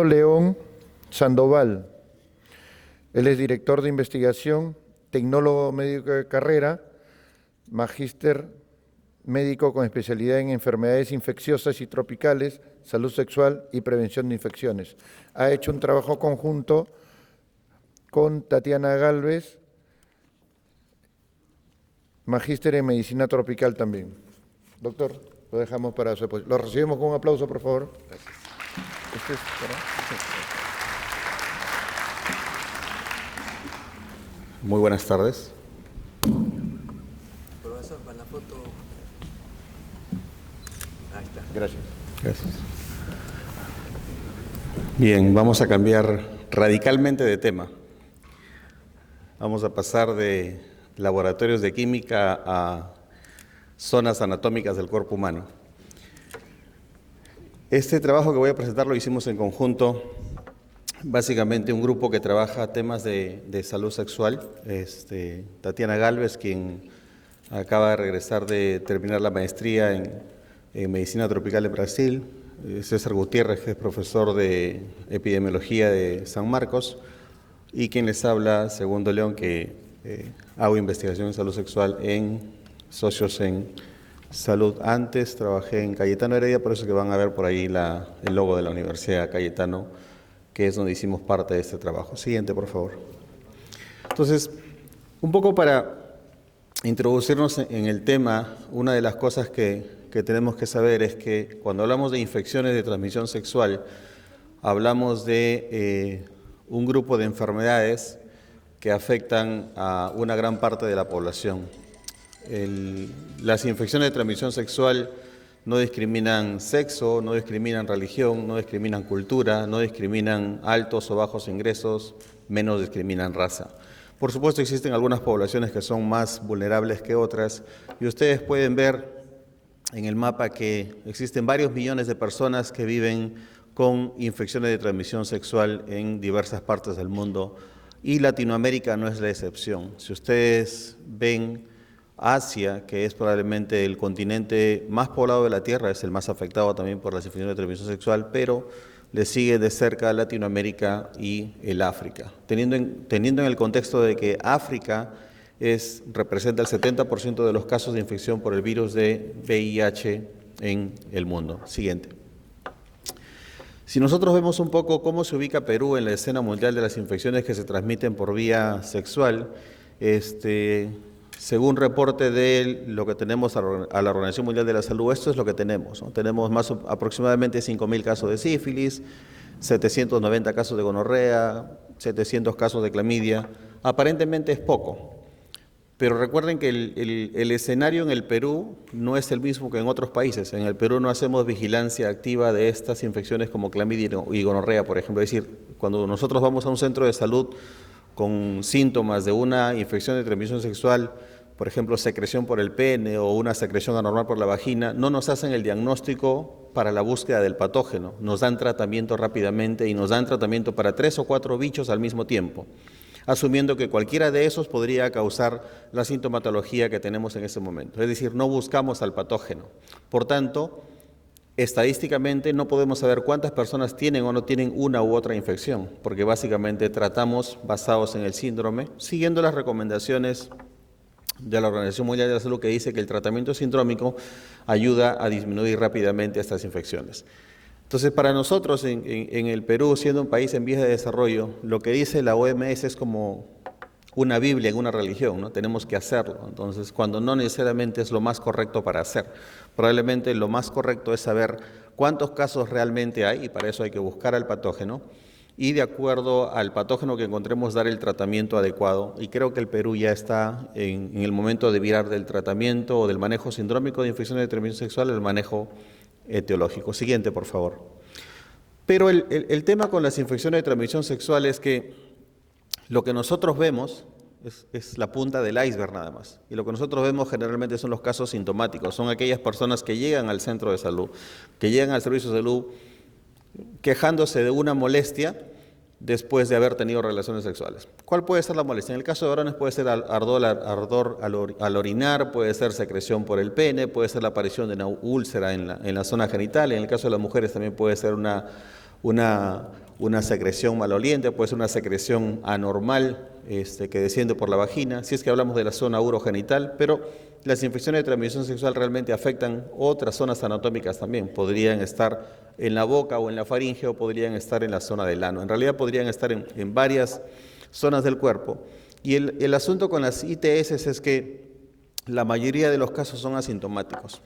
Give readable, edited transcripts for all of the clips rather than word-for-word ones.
León Sandoval. Él es director de investigación, tecnólogo médico de carrera, magíster médico con especialidad en enfermedades infecciosas y tropicales, salud sexual y prevención de infecciones. Ha hecho un trabajo conjunto con Tatiana Galvez, magíster en medicina tropical también. Doctor, lo dejamos para su exposición. Lo recibimos con un aplauso, por favor. Gracias. Muy buenas tardes. Profesor, para la foto. Ahí está. Gracias. Gracias. Bien, vamos a cambiar radicalmente de tema. Vamos a pasar de laboratorios de química a zonas anatómicas del cuerpo humano. Este trabajo que voy a presentar lo hicimos en conjunto, básicamente un grupo que trabaja temas de salud sexual. Tatiana Galvez, quien acaba de regresar de terminar la maestría en medicina tropical en Brasil. César Gutiérrez, que es profesor de epidemiología de San Marcos, y quien les habla, Segundo León, que hago investigación en salud sexual en socios en salud. Antes trabajé en Cayetano Heredia, por eso que van a ver por ahí el logo de la Universidad Cayetano, que es donde hicimos parte de este trabajo. Siguiente, por favor. Entonces, un poco para introducirnos en el tema, una de las cosas que tenemos que saber es que cuando hablamos de infecciones de transmisión sexual, hablamos de un grupo de enfermedades que afectan a una gran parte de la población. Las infecciones de transmisión sexual no discriminan sexo, no discriminan religión, no discriminan cultura, no discriminan altos o bajos ingresos, menos discriminan raza. Por supuesto, existen algunas poblaciones que son más vulnerables que otras, y ustedes pueden ver en el mapa que existen varios millones de personas que viven con infecciones de transmisión sexual en diversas partes del mundo, y Latinoamérica no es la excepción. Si ustedes ven Asia, que es probablemente el continente más poblado de la Tierra, es el más afectado también por las infecciones de transmisión sexual, pero le sigue de cerca Latinoamérica y el África, teniendo en el contexto de que África representa el 70% de los casos de infección por el virus de VIH en el mundo. Siguiente. Si nosotros vemos un poco cómo se ubica Perú en la escena mundial de las infecciones que se transmiten por vía sexual, según reporte de lo que tenemos a la Organización Mundial de la Salud, esto es lo que tenemos, ¿no? Tenemos aproximadamente 5.000 casos de sífilis, 790 casos de gonorrea, 700 casos de clamidia. Aparentemente es poco, pero recuerden que el escenario en el Perú no es el mismo que en otros países. En el Perú no hacemos vigilancia activa de estas infecciones como clamidia y gonorrea, por ejemplo. Es decir, cuando nosotros vamos a un centro de salud con síntomas de una infección de transmisión sexual, por ejemplo, secreción por el pene o una secreción anormal por la vagina, no nos hacen el diagnóstico para la búsqueda del patógeno, nos dan tratamiento rápidamente y nos dan tratamiento para 3 o 4 bichos al mismo tiempo, asumiendo que cualquiera de esos podría causar la sintomatología que tenemos en ese momento. Es decir, no buscamos al patógeno. Por tanto, estadísticamente no podemos saber cuántas personas tienen o no tienen una u otra infección, porque básicamente tratamos basados en el síndrome, siguiendo las recomendaciones de la Organización Mundial de la Salud, que dice que el tratamiento sindrómico ayuda a disminuir rápidamente estas infecciones. Entonces, para nosotros en el Perú, siendo un país en vías de desarrollo, lo que dice la OMS es como una Biblia en una religión, ¿no? Tenemos que hacerlo. Entonces, cuando no necesariamente es lo más correcto para hacer, probablemente lo más correcto es saber cuántos casos realmente hay, y para eso hay que buscar al patógeno, y de acuerdo al patógeno que encontremos dar el tratamiento adecuado. Y creo que el Perú ya está en el momento de virar del tratamiento o del manejo sindrómico de infecciones de transmisión sexual al manejo etiológico. Siguiente, por favor. Pero el tema con las infecciones de transmisión sexual es que lo que nosotros vemos es la punta del iceberg nada más. Y lo que nosotros vemos generalmente son los casos sintomáticos. Son aquellas personas que llegan al centro de salud, que llegan al servicio de salud quejándose de una molestia después de haber tenido relaciones sexuales. ¿Cuál puede ser la molestia? En el caso de varones puede ser ardor al orinar, puede ser secreción por el pene, puede ser la aparición de una úlcera en la zona genital. En el caso de las mujeres también puede ser una una secreción maloliente, puede ser una secreción anormal que desciende por la vagina, si es que hablamos de la zona urogenital, pero las infecciones de transmisión sexual realmente afectan otras zonas anatómicas también. Podrían estar en la boca o en la faringe, o podrían estar en la zona del ano. En realidad podrían estar en varias zonas del cuerpo. Y el asunto con las ITS es que la mayoría de los casos son asintomáticos.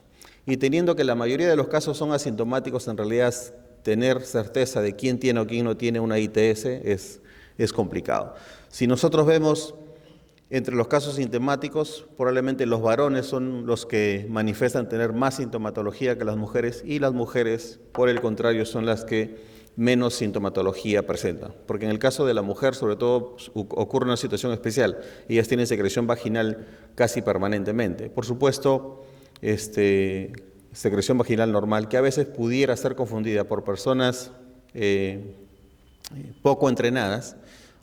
Y teniendo que la mayoría de los casos son asintomáticos, en realidad tener certeza de quién tiene o quién no tiene una ITS es complicado. Si nosotros vemos entre los casos sintomáticos, probablemente los varones son los que manifiestan tener más sintomatología que las mujeres, y las mujeres, por el contrario, son las que menos sintomatología presentan. Porque en el caso de la mujer, sobre todo, ocurre una situación especial. Ellas tienen secreción vaginal casi permanentemente. Por supuesto, secreción vaginal normal, que a veces pudiera ser confundida por personas poco entrenadas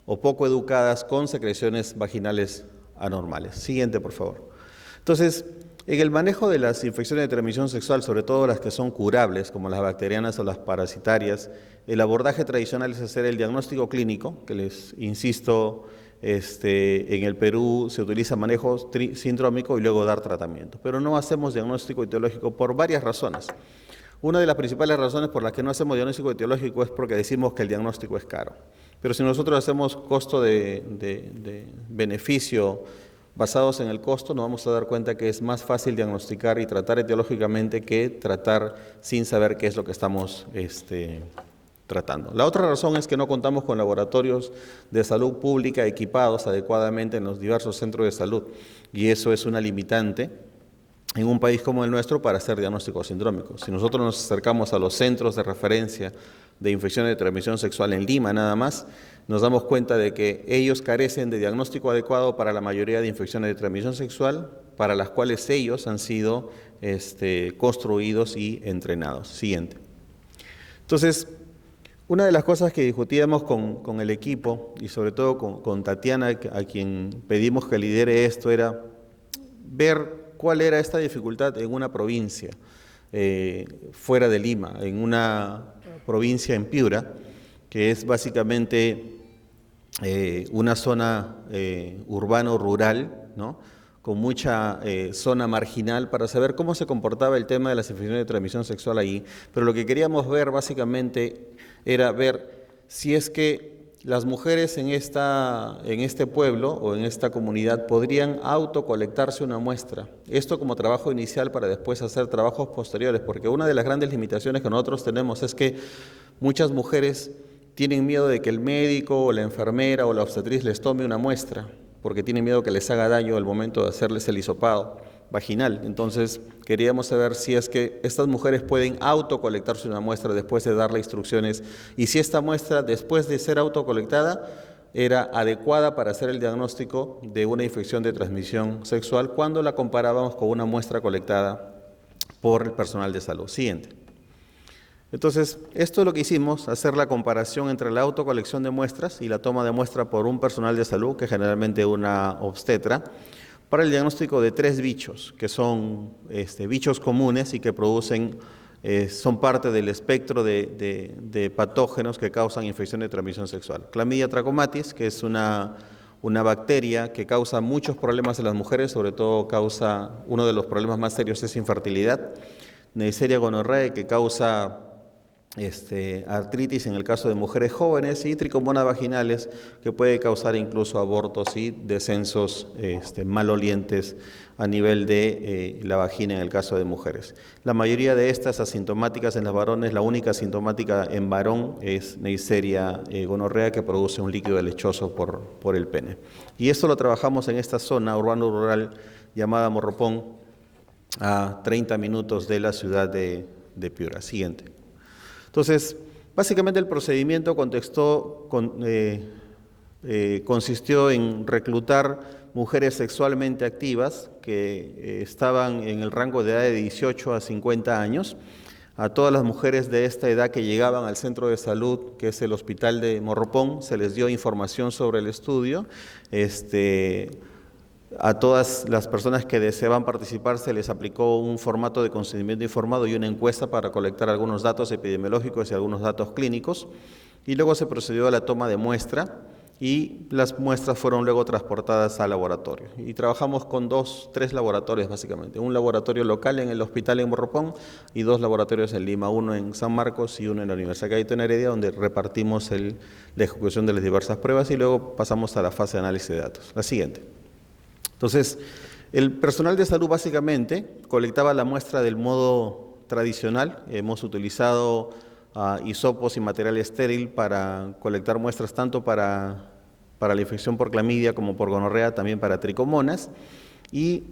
o poco educadas con secreciones vaginales anormales. Siguiente, por favor. Entonces, en el manejo de las infecciones de transmisión sexual, sobre todo las que son curables, como las bacterianas o las parasitarias, el abordaje tradicional es hacer el diagnóstico clínico, que les insisto, en el Perú se utiliza manejo sindrómico y luego dar tratamiento. Pero no hacemos diagnóstico etiológico por varias razones. Una de las principales razones por las que no hacemos diagnóstico etiológico es porque decimos que el diagnóstico es caro. Pero si nosotros hacemos costo de beneficio basados en el costo, nos vamos a dar cuenta que es más fácil diagnosticar y tratar etiológicamente que tratar sin saber qué es lo que estamos tratando. La otra razón es que no contamos con laboratorios de salud pública equipados adecuadamente en los diversos centros de salud, y eso es una limitante en un país como el nuestro para hacer diagnósticos sindrómicos. Si nosotros nos acercamos a los centros de referencia de infecciones de transmisión sexual en Lima nada más, nos damos cuenta de que ellos carecen de diagnóstico adecuado para la mayoría de infecciones de transmisión sexual, para las cuales ellos han sido construidos y entrenados. Siguiente. Entonces, una de las cosas que discutíamos con el equipo, y sobre todo con Tatiana, a quien pedimos que lidere esto, era ver cuál era esta dificultad en una provincia fuera de Lima, en una provincia en Piura, que es básicamente una zona urbano-rural, ¿no?, con mucha zona marginal, para saber cómo se comportaba el tema de las infecciones de transmisión sexual allí. Pero lo que queríamos ver básicamente era ver si es que las mujeres en este pueblo o en esta comunidad podrían autocolectarse una muestra. Esto como trabajo inicial para después hacer trabajos posteriores, porque una de las grandes limitaciones que nosotros tenemos es que muchas mujeres tienen miedo de que el médico o la enfermera o la obstetriz les tome una muestra, porque tienen miedo que les haga daño al momento de hacerles el hisopado vaginal. Entonces, queríamos saber si es que estas mujeres pueden autocolectarse una muestra después de darle instrucciones, y si esta muestra, después de ser autocolectada, era adecuada para hacer el diagnóstico de una infección de transmisión sexual cuando la comparábamos con una muestra colectada por el personal de salud. Siguiente. Entonces, esto es lo que hicimos, hacer la comparación entre la autocolección de muestras y la toma de muestra por un personal de salud, que generalmente una obstetra, para el diagnóstico de 3 bichos, que son bichos comunes y que producen, son parte del espectro de patógenos que causan infección de transmisión sexual. Clamidia trachomatis, que es una bacteria que causa muchos problemas en las mujeres, sobre todo causa, uno de los problemas más serios es infertilidad. Neisseria gonorrhoeae, que causa artritis en el caso de mujeres jóvenes, y tricomonas vaginales, que puede causar incluso abortos y descensos malolientes a nivel de la vagina en el caso de mujeres. La mayoría de estas asintomáticas en los varones, la única asintomática en varón es Neisseria gonorrhoeae, que produce un líquido lechoso por el pene. Y esto lo trabajamos en esta zona urbano-rural llamada Morropón, a 30 minutos de la ciudad de Piura. Siguiente. Entonces, básicamente el procedimiento consistió en reclutar mujeres sexualmente activas que estaban en el rango de edad de 18 a 50 años. A todas las mujeres de esta edad que llegaban al centro de salud, que es el hospital de Morropón, se les dio información sobre el estudio. A todas las personas que deseaban participar se les aplicó un formato de consentimiento informado y una encuesta para colectar algunos datos epidemiológicos y algunos datos clínicos. Y luego se procedió a la toma de muestra y las muestras fueron luego transportadas al laboratorio. Y trabajamos con tres laboratorios básicamente. Un laboratorio local en el hospital en Morropón y 2 laboratorios en Lima, uno en San Marcos y uno en la Universidad Cayetano Heredia, donde repartimos la ejecución de las diversas pruebas y luego pasamos a la fase de análisis de datos. La siguiente. Entonces, el personal de salud básicamente colectaba la muestra del modo tradicional. Hemos utilizado hisopos y material estéril para colectar muestras tanto para la infección por clamidia como por gonorrea, también para tricomonas. Y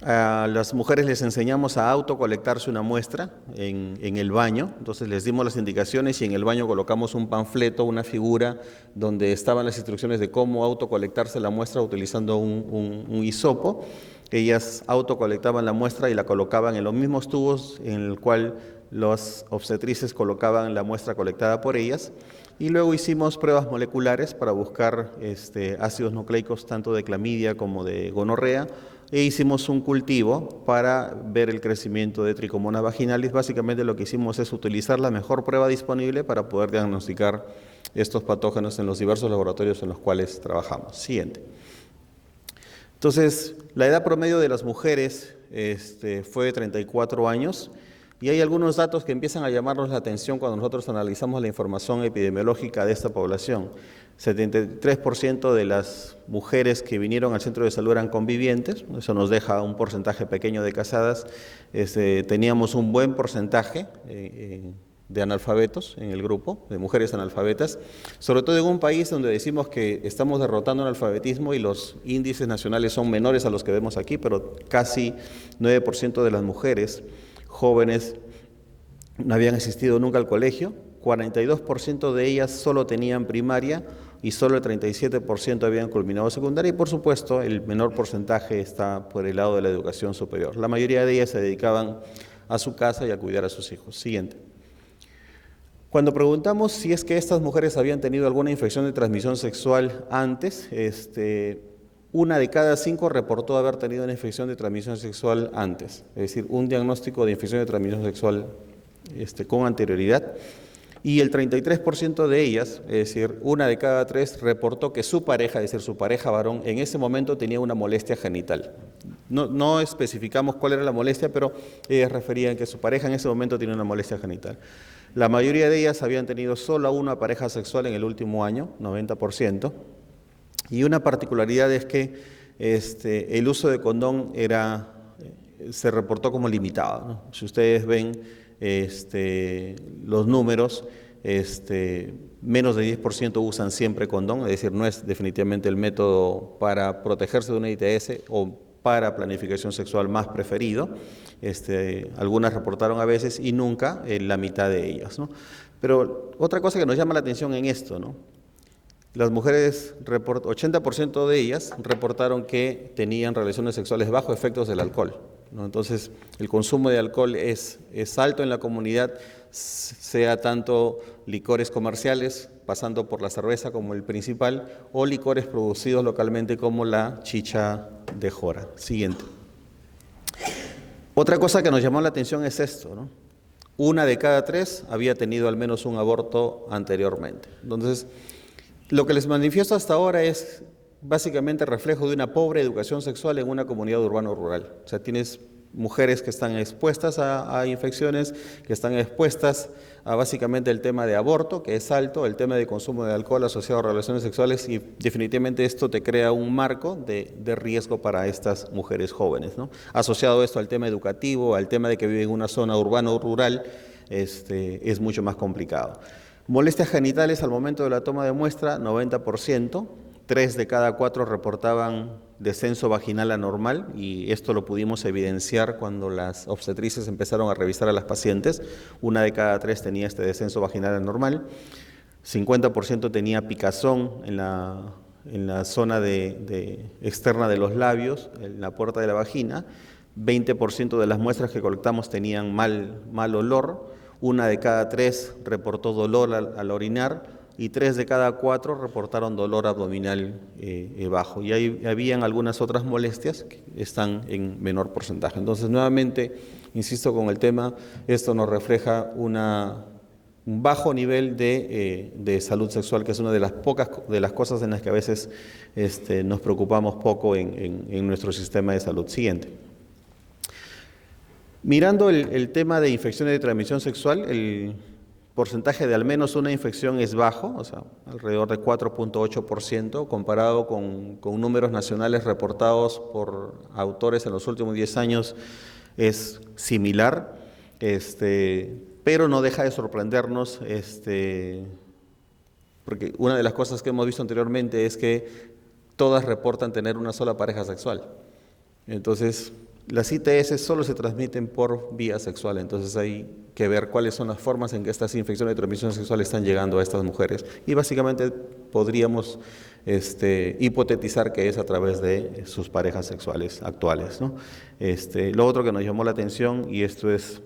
a las mujeres les enseñamos a autocolectarse una muestra en el baño. Entonces les dimos las indicaciones y en el baño colocamos un panfleto, una figura donde estaban las instrucciones de cómo autocolectarse la muestra utilizando un hisopo. Ellas autocolectaban la muestra y la colocaban en los mismos tubos en el cual los obstetrices colocaban la muestra colectada por ellas. Y luego hicimos pruebas moleculares para buscar ácidos nucleicos tanto de clamidia como de gonorrea. E hicimos un cultivo para ver el crecimiento de Trichomonas vaginalis. Básicamente lo que hicimos es utilizar la mejor prueba disponible para poder diagnosticar estos patógenos en los diversos laboratorios en los cuales trabajamos. Siguiente. Entonces, la edad promedio de las mujeres fue de 34 años y hay algunos datos que empiezan a llamarnos la atención cuando nosotros analizamos la información epidemiológica de esta población. 73% de las mujeres que vinieron al centro de salud eran convivientes, eso nos deja un porcentaje pequeño de casadas. Teníamos un buen porcentaje de analfabetos en el grupo, de mujeres analfabetas, sobre todo en un país donde decimos que estamos derrotando el analfabetismo y los índices nacionales son menores a los que vemos aquí, pero casi 9% de las mujeres jóvenes no habían asistido nunca al colegio, 42% de ellas solo tenían primaria y solo el 37% habían culminado secundaria y por supuesto el menor porcentaje está por el lado de la educación superior. La mayoría de ellas se dedicaban a su casa y a cuidar a sus hijos. Siguiente. Cuando preguntamos si es que estas mujeres habían tenido alguna infección de transmisión sexual antes, 1 de cada 5 reportó haber tenido una infección de transmisión sexual antes, es decir, un diagnóstico de infección de transmisión sexual con anterioridad. Y el 33% de ellas, es decir, 1 de cada 3, reportó que su pareja, es decir, su pareja varón, en ese momento tenía una molestia genital. No especificamos cuál era la molestia, pero ellas referían que su pareja en ese momento tenía una molestia genital. La mayoría de ellas habían tenido solo una pareja sexual en el último año, 90%. Y una particularidad es que el uso de condón se reportó como limitado, ¿no? Si ustedes ven los números, menos de 10% usan siempre condón, es decir, no es definitivamente el método para protegerse de una ITS o para planificación sexual más preferido. Algunas reportaron a veces y nunca la mitad de ellas, ¿no? Pero otra cosa que nos llama la atención en esto, ¿no? Las mujeres, 80% de ellas reportaron que tenían relaciones sexuales bajo efectos del alcohol, ¿no? Entonces, el consumo de alcohol es alto en la comunidad, sea tanto licores comerciales, pasando por la cerveza como el principal, o licores producidos localmente como la chicha de jora. Siguiente. Otra cosa que nos llamó la atención es esto, ¿no? 1 de cada 3 había tenido al menos un aborto anteriormente. Entonces, lo que les manifiesto hasta ahora es básicamente reflejo de una pobre educación sexual en una comunidad urbano-rural. O sea, tienes mujeres que están expuestas a infecciones, que están expuestas a básicamente el tema de aborto, que es alto, el tema de consumo de alcohol asociado a relaciones sexuales, y definitivamente esto te crea un marco de riesgo para estas mujeres jóvenes, ¿no? Asociado esto al tema educativo, al tema de que viven en una zona urbano-rural, es mucho más complicado. Molestias genitales al momento de la toma de muestra, 90%, 3 de cada 4 reportaban descenso vaginal anormal y esto lo pudimos evidenciar cuando las obstetrices empezaron a revisar a las pacientes. 1 de cada 3 tenía este descenso vaginal anormal, 50% tenía picazón en la zona externa de los labios, en la puerta de la vagina, 20% de las muestras que colectamos tenían mal olor, 1 de cada 3 reportó dolor al orinar, y 3 de cada 4 reportaron dolor abdominal bajo. Y habían algunas otras molestias que están en menor porcentaje. Entonces, nuevamente, insisto con el tema, esto nos refleja un bajo nivel de salud sexual, que es una de las pocas de las cosas en las que a veces nos preocupamos poco en nuestro sistema de salud. Siguiente. Mirando el tema de infecciones de transmisión sexual, el porcentaje de al menos una infección es bajo, o sea, alrededor de 4.8%, comparado con números nacionales reportados por autores en los últimos 10 años, es similar, pero no deja de sorprendernos, porque una de las cosas que hemos visto anteriormente es que todas reportan tener una sola pareja sexual. Entonces, las ITS solo se transmiten por vía sexual, entonces hay que ver cuáles son las formas en que estas infecciones de transmisión sexual están llegando a estas mujeres. Y básicamente podríamos hipotetizar que es a través de sus parejas sexuales actuales, ¿no? Lo otro que nos llamó la atención, y esto es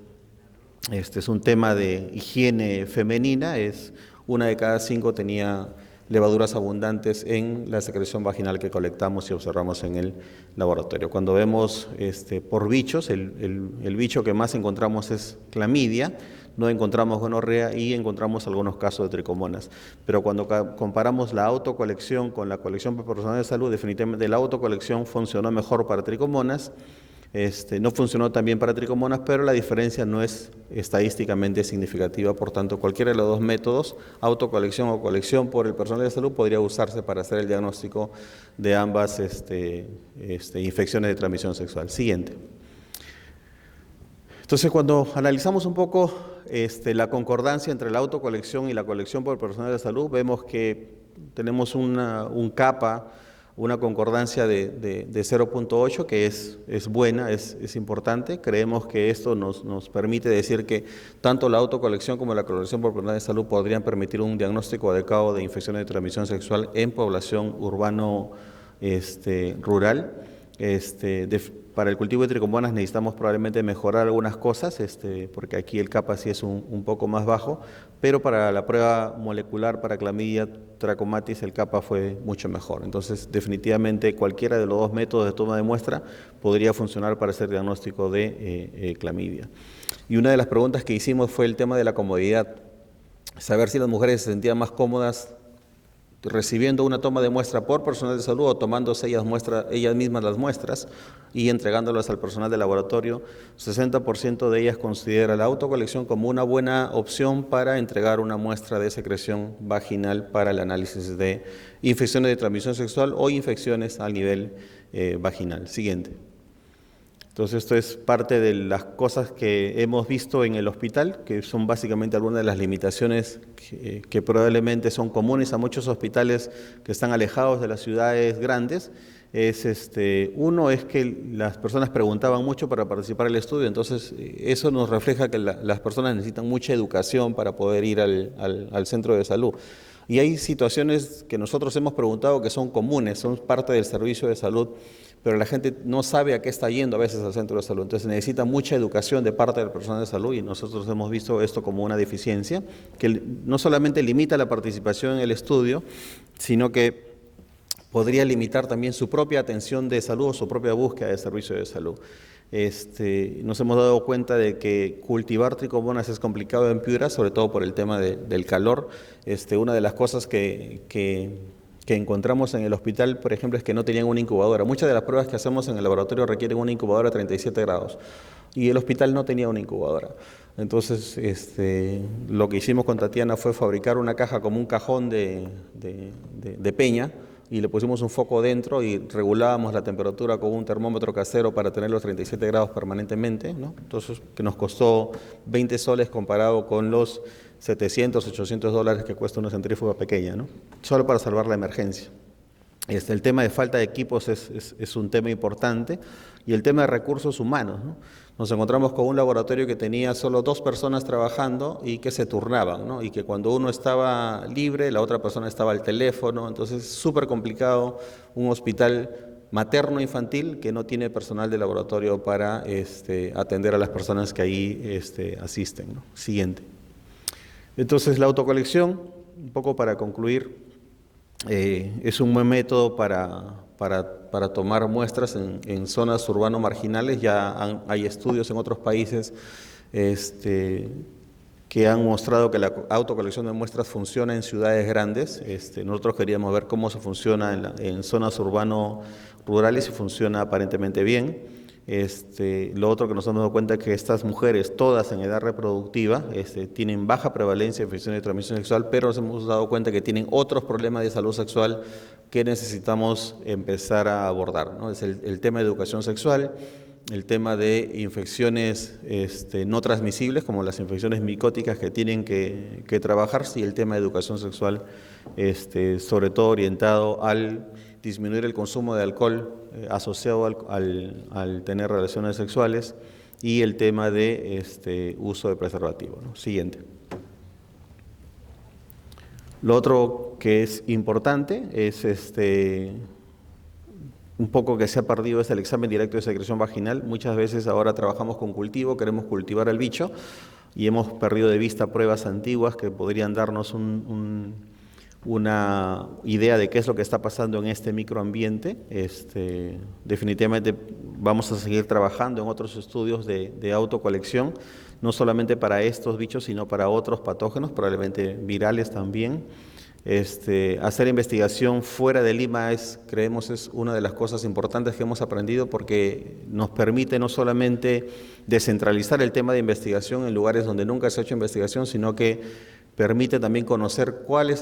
un tema de higiene femenina, es 1 de cada 5 tenía levaduras abundantes en la secreción vaginal que colectamos y observamos en el laboratorio. Cuando vemos por bichos, el bicho que más encontramos es clamidia, no encontramos gonorrea y encontramos algunos casos de tricomonas. Pero cuando comparamos la autocolección con la colección por personal de salud, definitivamente la autocolección funcionó mejor para tricomonas. No funcionó tan bien para tricomonas, pero la diferencia no es estadísticamente significativa. Por tanto, cualquiera de los dos métodos, autocolección o colección por el personal de salud, podría usarse para hacer el diagnóstico de ambas infecciones de transmisión sexual. Siguiente. Entonces, cuando analizamos un poco la concordancia entre la autocolección y la colección por el personal de salud, vemos que tenemos un CAPA, una concordancia de 0.8, que es buena, es importante. Creemos que esto nos permite decir que tanto la autocolección como la colección por personal de salud podrían permitir un diagnóstico adecuado de infecciones de transmisión sexual en población urbano-rural. Para el cultivo de tricomonas necesitamos probablemente mejorar algunas cosas, porque aquí el CAPA sí es un poco más bajo, pero para la prueba molecular para clamidia trachomatis el CAPA fue mucho mejor. Entonces, definitivamente cualquiera de los dos métodos de toma de muestra podría funcionar para hacer diagnóstico de clamidia. Y una de las preguntas que hicimos fue el tema de la comodidad, saber si las mujeres se sentían más cómodas recibiendo una toma de muestra por personal de salud o tomándose ellas mismas las muestras y entregándolas al personal de laboratorio. 60% de ellas considera la autocolección como una buena opción para entregar una muestra de secreción vaginal para el análisis de infecciones de transmisión sexual o infecciones a nivel vaginal. Siguiente. Entonces, esto es parte de las cosas que hemos visto en el hospital, que son básicamente algunas de las limitaciones que probablemente son comunes a muchos hospitales que están alejados de las ciudades grandes. Uno es que las personas preguntaban mucho para participar en el estudio, entonces eso nos refleja que las personas necesitan mucha educación para poder ir al centro de salud. Y hay situaciones que nosotros hemos preguntado que son comunes, son parte del servicio de salud, pero la gente no sabe a qué está yendo a veces al centro de salud. Entonces necesita mucha educación de parte del personal de salud y nosotros hemos visto esto como una deficiencia que no solamente limita la participación en el estudio, sino que podría limitar también su propia atención de salud o su propia búsqueda de servicio de salud. Nos hemos dado cuenta de que cultivar tricomonas es complicado en Piura, sobre todo por el tema del calor. Una de las cosas que encontramos en el hospital, por ejemplo, es que no tenían una incubadora. Muchas de las pruebas que hacemos en el laboratorio requieren una incubadora a 37 grados y el hospital no tenía una incubadora. Entonces, lo que hicimos con Tatiana fue fabricar una caja como un cajón de peña y le pusimos un foco dentro y regulábamos la temperatura con un termómetro casero para tener los 37 grados permanentemente, ¿no? Entonces, que nos costó 20 soles comparado con los 700, 800 dólares que cuesta una centrífuga pequeña, ¿no? Solo para salvar la emergencia. El tema de falta de equipos es un tema importante y el tema de recursos humanos, ¿no? Nos encontramos con un laboratorio que tenía solo 2 personas trabajando y que se turnaban, ¿no? Y que cuando uno estaba libre, la otra persona estaba al teléfono. Entonces es súper complicado un hospital materno-infantil que no tiene personal de laboratorio para atender a las personas que ahí asisten, ¿no? Siguiente. Entonces la autocolección un poco para concluir, es un buen método para tomar muestras en zonas urbano marginales. Ya hay estudios en otros países que han mostrado que la autocolección de muestras funciona en ciudades grandes. Nosotros queríamos ver cómo se funciona en zonas urbano-rurales y funciona aparentemente bien. Lo otro que nos hemos dado cuenta es que estas mujeres, todas en edad reproductiva, tienen baja prevalencia de infecciones de transmisión sexual, pero nos hemos dado cuenta que tienen otros problemas de salud sexual que necesitamos empezar a abordar, ¿no? Es el tema de educación sexual, el tema de infecciones no transmisibles, como las infecciones micóticas que tienen que trabajarse, y el tema de educación sexual, sobre todo orientado al disminuir el consumo de alcohol asociado al tener relaciones sexuales, y el tema de uso de preservativo, ¿no? Siguiente. Lo otro que es importante es un poco que se ha perdido es el examen directo de secreción vaginal. Muchas veces ahora trabajamos con cultivo, queremos cultivar al bicho y hemos perdido de vista pruebas antiguas que podrían darnos una idea de qué es lo que está pasando en este microambiente. Definitivamente vamos a seguir trabajando en otros estudios de autocolección, no solamente para estos bichos, sino para otros patógenos, probablemente virales también. Hacer investigación fuera de Lima creemos es una de las cosas importantes que hemos aprendido, porque nos permite no solamente descentralizar el tema de investigación en lugares donde nunca se ha hecho investigación, sino que permite también conocer cuáles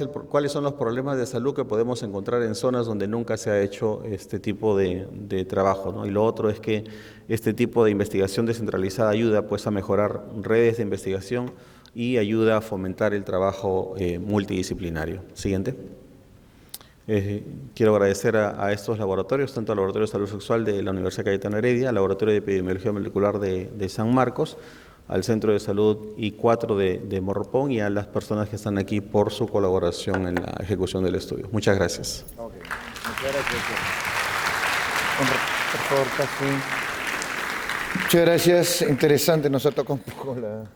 son los problemas de salud que podemos encontrar en zonas donde nunca se ha hecho este tipo de trabajo, ¿no? Y lo otro es que este tipo de investigación descentralizada ayuda pues a mejorar redes de investigación y ayuda a fomentar el trabajo multidisciplinario. Siguiente. Quiero agradecer a estos laboratorios, tanto al Laboratorio de Salud Sexual de la Universidad Cayetano Heredia, al Laboratorio de Epidemiología Molecular de San Marcos, al Centro de Salud I4 de Morropón, y a las personas que están aquí por su colaboración en la ejecución del estudio. Muchas gracias. Okay. Muchas gracias. Por favor, casi. Muchas gracias. Interesante, nos ha tocado un poco la...